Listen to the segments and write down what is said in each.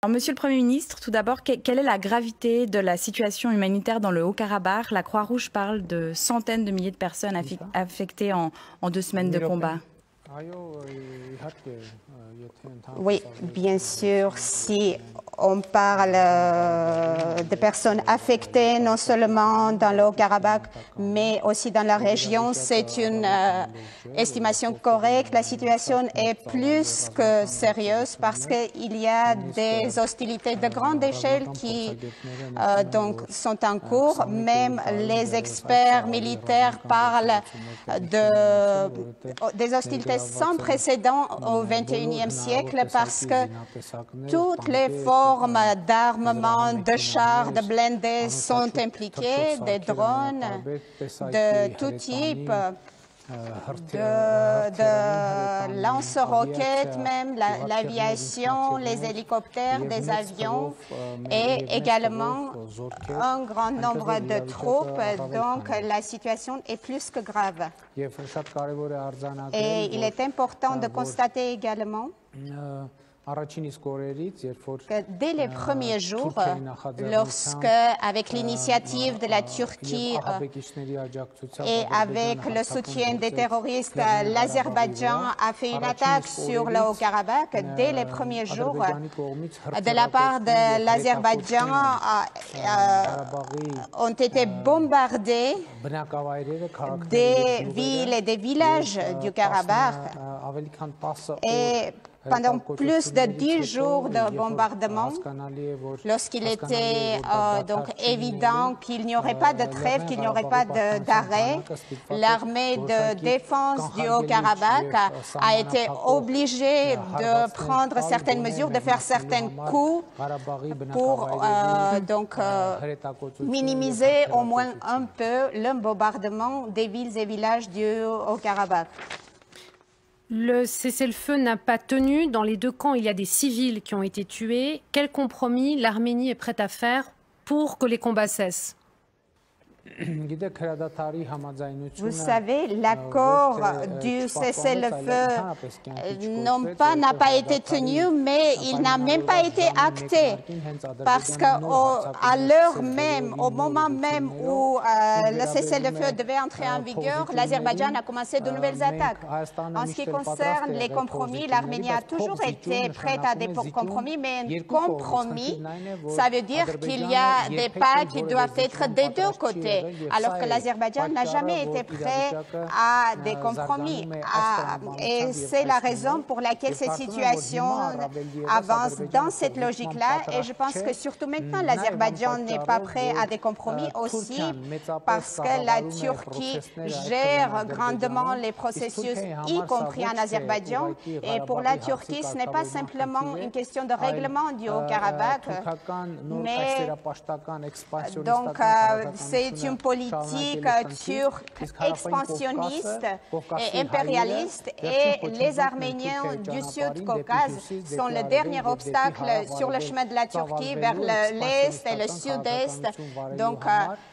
Alors, Monsieur le Premier ministre, tout d'abord, quelle est la gravité de la situation humanitaire dans le Haut-Karabakh? La Croix-Rouge parle de centaines de milliers de personnes affectées en 2 semaines de combat. Oui, bien sûr, si on parle de personnes affectées, non seulement dans le Haut-Karabakh, mais aussi dans la région, c'est une estimation correcte. La situation est plus que sérieuse parce qu'il y a des hostilités de grande échelle qui donc sont en cours. Même les experts militaires parlent des hostilités sans précédent au XXIe siècle parce que toutes les formes d'armement, de chars, de blindés sont impliquées, des drones de tout type, de lance-roquettes même, l'aviation, les hélicoptères, des avions et également un grand nombre de troupes. Donc la situation est plus que grave. Et il est important de constater également que dès les premiers jours, lorsque, avec l'initiative de la Turquie et avec le soutien des terroristes, l'Azerbaïdjan a fait une attaque sur le Haut-Karabakh, dès les premiers jours, de la part de l'Azerbaïdjan, ont été bombardés des villes et des villages du Karabakh. Et pendant plus de 10 jours de bombardement, lorsqu'il était donc évident qu'il n'y aurait pas de trêve, qu'il n'y aurait pas d'arrêt, l'armée de défense du Haut-Karabakh a été obligée de prendre certaines mesures, de faire certains coups pour donc minimiser au moins un peu le bombardement des villes et villages du Haut-Karabakh. Le cessez-le-feu n'a pas tenu. Dans les deux camps, il y a des civils qui ont été tués. Quel compromis l'Arménie est prête à faire pour que les combats cessent? Vous savez, l'accord du cessez-le-feu n'a pas été tenu, mais il n'a même pas été acté. Parce qu'à l'heure même, au moment même où le cessez-le-feu devait entrer en vigueur, l'Azerbaïdjan a commencé de nouvelles attaques. En ce qui concerne les compromis, l'Arménie a toujours été prête à des compromis, mais un compromis, ça veut dire qu'il y a des pas qui doivent être des deux côtés. Alors que l'Azerbaïdjan n'a jamais été prêt à des compromis. Et c'est la raison pour laquelle cette situation avance dans cette logique-là. Et je pense que surtout maintenant, l'Azerbaïdjan n'est pas prêt à des compromis aussi parce que la Turquie gère grandement les processus, y compris en Azerbaïdjan. Et pour la Turquie, ce n'est pas simplement une question de règlement du Haut-Karabakh, mais donc c'est une politique turque expansionniste et impérialiste, et les Arméniens du Sud-Caucase sont le dernier obstacle sur le chemin de la Turquie vers l'Est et le Sud-Est, donc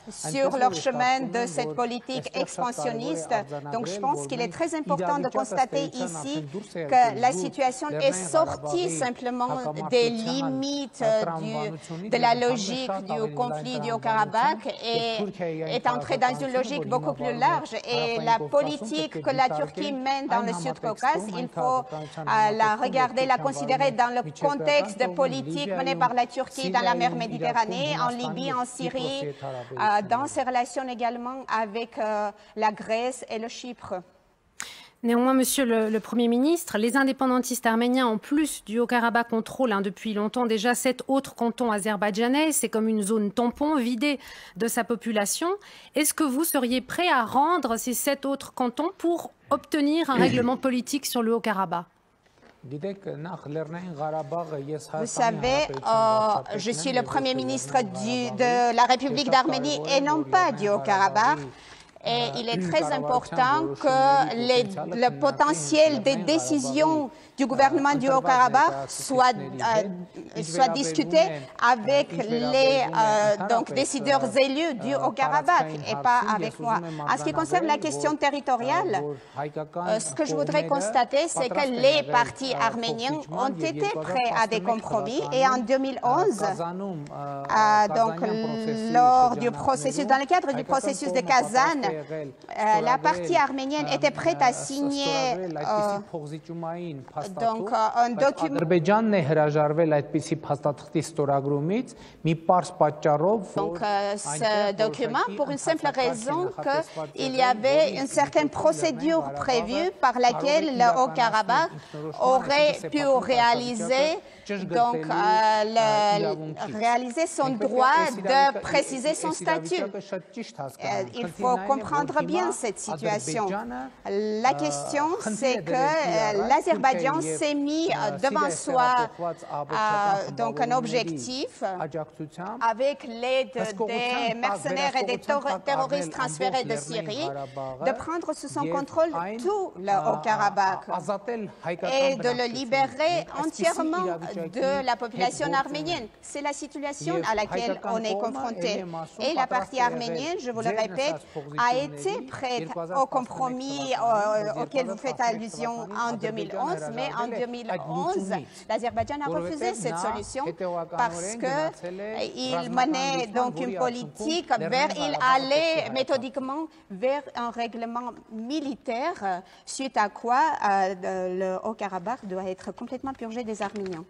sur leur chemin de cette politique expansionniste. Donc je pense qu'il est très important de constater ici que la situation est sortie simplement des limites de la logique du conflit du Haut-Karabakh et est entrée dans une logique beaucoup plus large. Et la politique que la Turquie mène dans le Sud-Caucase, il faut la regarder, la considérer dans le contexte de politique menée par la Turquie dans la mer Méditerranée, en Libye, en Syrie, dans ses relations également avec la Grèce et le Chypre. Néanmoins, Monsieur le Premier ministre, les indépendantistes arméniens, en plus du Haut-Karabakh, contrôlent depuis longtemps déjà 7 autres cantons azerbaïdjanais. C'est comme une zone tampon vidée de sa population. Est-ce que vous seriez prêt à rendre ces 7 autres cantons pour obtenir un règlement politique sur le Haut-Karabakh? Vous savez, je suis le Premier ministre de la République d'Arménie et non pas du Haut-Karabakh. Et il est très important que le potentiel des décisions du gouvernement du Haut-Karabakh soit discuté avec les décideurs élus du Haut-Karabakh et pas avec moi. En ce qui concerne la question territoriale, ce que je voudrais constater, c'est que les partis arméniens ont été prêts à des compromis et en 2011, dans le cadre du processus de Kazan, la partie arménienne était prête à signer un document. Ce document, pour une simple raison qu'il y avait une certaine procédure prévue par laquelle le Haut-Karabakh aurait pu réaliser son droit de préciser son statut. Il faut comprendre bien cette situation. La question, c'est que l'Azerbaïdjan s'est mis devant soi un objectif avec l'aide des mercenaires et des terroristes transférés de Syrie de prendre sous son contrôle tout le Haut-Karabakh et de le libérer entièrement de la population arménienne. C'est la situation à laquelle on est confronté. Et la partie arménienne, je vous le répète, a été prête au compromis auquel vous faites allusion en 2011, mais en 2011, l'Azerbaïdjan a refusé cette solution parce qu'il menait donc une politique il allait méthodiquement vers un règlement militaire, suite à quoi le Haut-Karabakh doit être complètement purgé des Arméniens.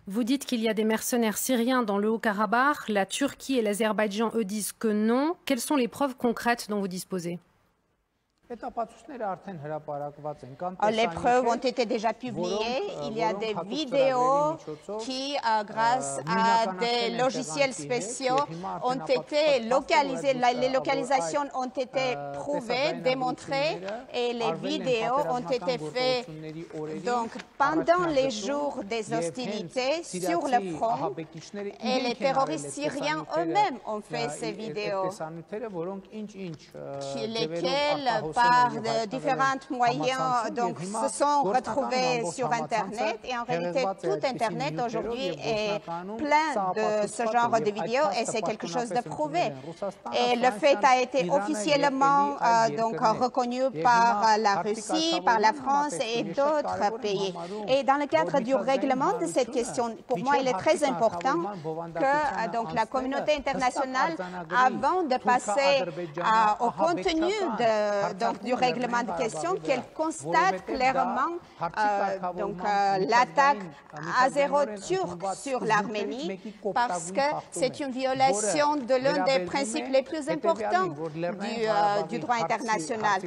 Vous dites qu'il y a des mercenaires syriens dans le Haut-Karabakh. La Turquie et l'Azerbaïdjan, eux, disent que non. Quelles sont les preuves concrètes dont vous disposez? Les preuves ont été déjà publiées. Il y a des vidéos qui, grâce à des logiciels spéciaux, ont été localisées. Les localisations ont été prouvées, démontrées, et les vidéos ont été faites pendant les jours des hostilités sur le front. Et les terroristes syriens eux-mêmes ont fait ces vidéos, lesquelles par de différents moyens se sont retrouvés sur Internet. Et en réalité, tout Internet aujourd'hui est plein de ce genre de vidéos et c'est quelque chose de prouvé. Et le fait a été officiellement reconnu par la Russie, par la France et d'autres pays. Et dans le cadre du règlement de cette question, pour moi, il est très important que la communauté internationale, avant de passer au contenu du règlement de question, qu'elle constate clairement l'attaque azéro-turque sur l'Arménie, parce que c'est une violation de l'un des principes les plus importants du droit international,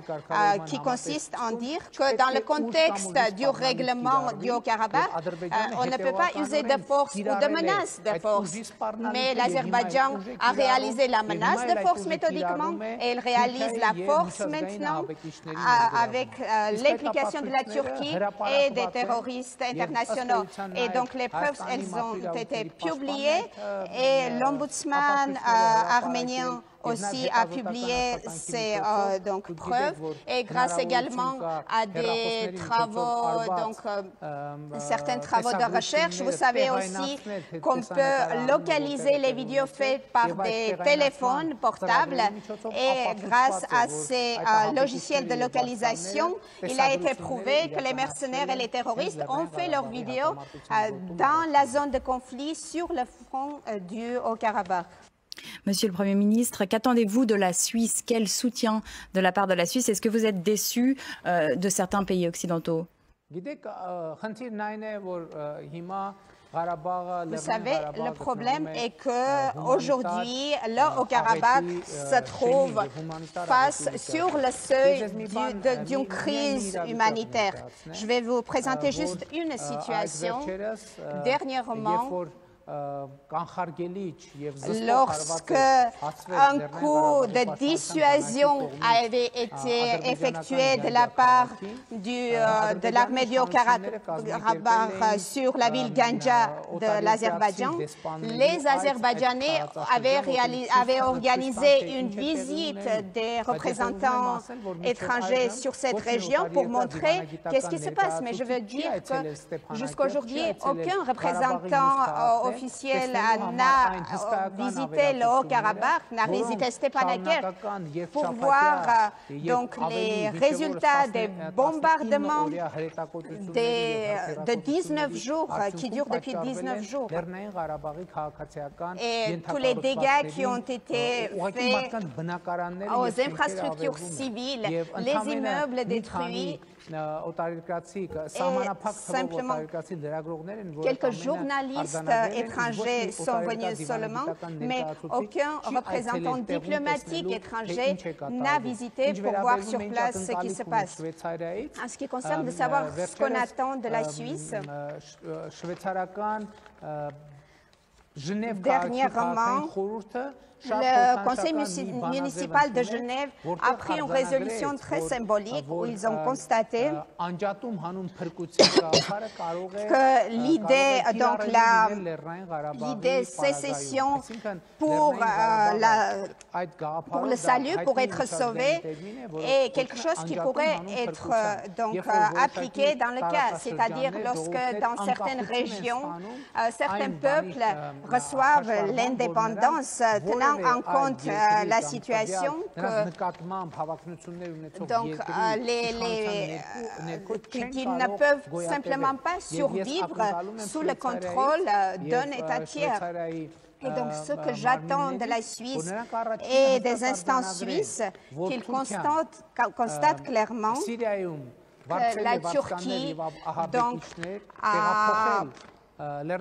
qui consiste en dire que dans le contexte du règlement du Haut-Karabakh, on ne peut pas user de force ou de menace de force. Mais l'Azerbaïdjan a réalisé la menace de force méthodiquement et il réalise la force maintenant avec l'implication de la Turquie et des terroristes internationaux. Et donc les preuves, elles ont été publiées et l'ombudsman arménien aussi a publié ces preuves, et grâce également à des travaux, certains travaux de recherche. Vous savez aussi qu'on peut localiser les vidéos faites par des téléphones portables, et grâce à ces logiciels de localisation, il a été prouvé que les mercenaires et les terroristes ont fait leurs vidéos dans la zone de conflit sur le front du Haut-Karabakh. Monsieur le Premier ministre, qu'attendez-vous de la Suisse? Quel soutien de la part de la Suisse? Est-ce que vous êtes déçu de certains pays occidentaux? Vous savez, le problème est qu'aujourd'hui, le Haut-Karabakh se trouve sur le seuil d'une crise humanitaire. Je vais vous présenter juste une situation. Dernièrement, lorsque un coup de dissuasion avait été effectué de la part de l'armée du Haut-Karabakh sur la ville Ganja de l'Azerbaïdjan, les Azerbaïdjanais avaient organisé une visite des représentants étrangers sur cette région pour montrer qu'est-ce qui se passe. Mais je veux dire que jusqu'à aujourd'hui, aucun représentant officiel n'a visité le Haut-Karabakh, n'a visité Stepanakert pour voir donc les résultats des bombardements de 19 jours, qui durent depuis 19 jours. Et tous les dégâts qui ont été faits aux infrastructures civiles, les immeubles détruits. Simplement, quelques journalistes étrangers sont venus seulement, mais aucun représentant diplomatique étranger n'a visité pour voir sur place ce qui se passe. En ce qui concerne de savoir ce qu'on attend de la Suisse, dernièrement, le conseil municipal de Genève a pris une résolution très symbolique où ils ont constaté que l'idée sécession pour le salut, pour être sauvé, est quelque chose qui pourrait être donc appliqué dans le cas, c'est-à-dire lorsque dans certaines régions, certains peuples reçoivent l'indépendance tenant en compte la situation qu'ils ne peuvent simplement pas survivre sous le contrôle d'un État tiers. Et donc, ce que j'attends de la Suisse et des instances suisses, qu'ils constatent clairement que la Turquie donc, a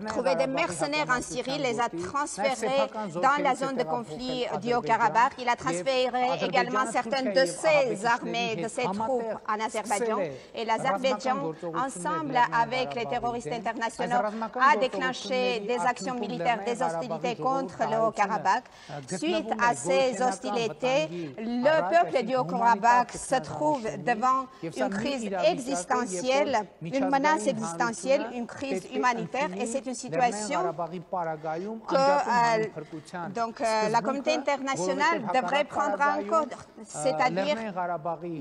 trouvé des mercenaires en Syrie, les a transférés dans la zone de conflit du Haut-Karabakh. Il a transféré également certaines de ses armées, de ses troupes en Azerbaïdjan. Et l'Azerbaïdjan, ensemble avec les terroristes internationaux, a déclenché des actions militaires, des hostilités contre le Haut-Karabakh. Suite à ces hostilités, le peuple du Haut-Karabakh se trouve devant une crise existentielle, une menace existentielle, une crise humanitaire. Et c'est une situation que donc, la communauté internationale devrait prendre en compte, c'est-à-dire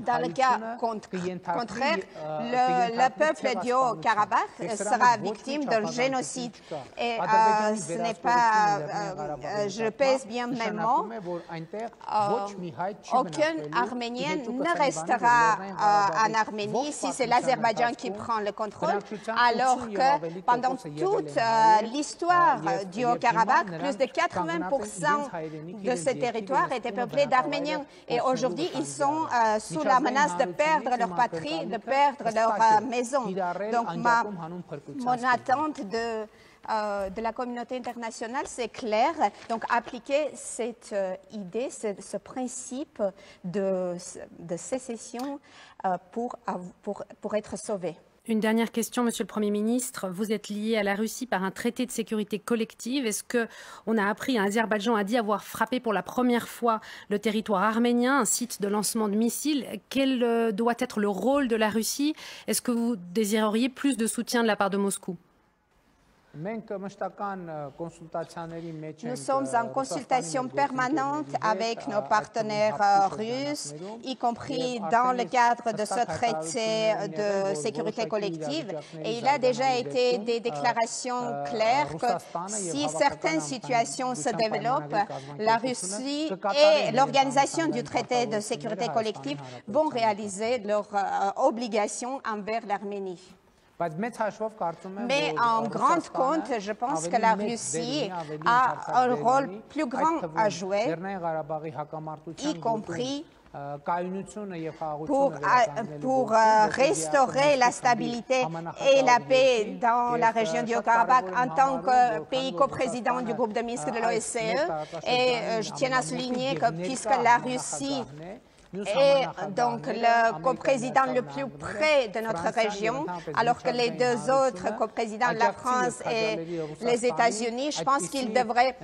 dans le cas contraire, le peuple du Haut-Karabakh sera victime d'un génocide. Et ce n'est pas, je pèse bien mes mots, aucun Arménien ne restera en Arménie si c'est l'Azerbaïdjan qui prend le contrôle, alors que pendant toute l'histoire du Haut-Karabakh, plus de 80% de ce territoire était peuplé d'Arméniens. Et aujourd'hui, ils sont sous la menace de perdre leur patrie, de perdre leur maison. Donc, mon attente de la communauté internationale, c'est clair. Donc, appliquer cette idée, ce principe de sécession pour être sauvé. Une dernière question, Monsieur le Premier ministre. Vous êtes lié à la Russie par un traité de sécurité collective. Est-ce qu'on a appris, Azerbaïdjan a dit avoir frappé pour la première fois le territoire arménien, un site de lancement de missiles. Quel doit être le rôle de la Russie? Est-ce que vous désireriez plus de soutien de la part de Moscou? Nous sommes en consultation permanente avec nos partenaires russes, y compris dans le cadre de ce traité de sécurité collective. Et il a déjà été des déclarations claires que si certaines situations se développent, la Russie et l'organisation du traité de sécurité collective vont réaliser leurs obligations envers l'Arménie. Mais en grande compte, je pense que la Russie a un rôle plus grand à jouer, y compris pour restaurer la stabilité et la paix dans la région du Haut-Karabakh en tant que pays coprésident du groupe de Minsk de l'OSCE. Et je tiens à souligner que puisque la Russie est donc le coprésident le plus près de notre région, alors que les deux autres coprésidents, la France et les États-Unis, je pense qu'ils devraient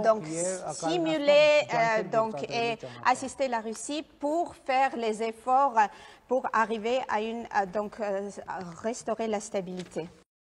donc stimuler et assister la Russie pour faire les efforts pour arriver à restaurer la stabilité.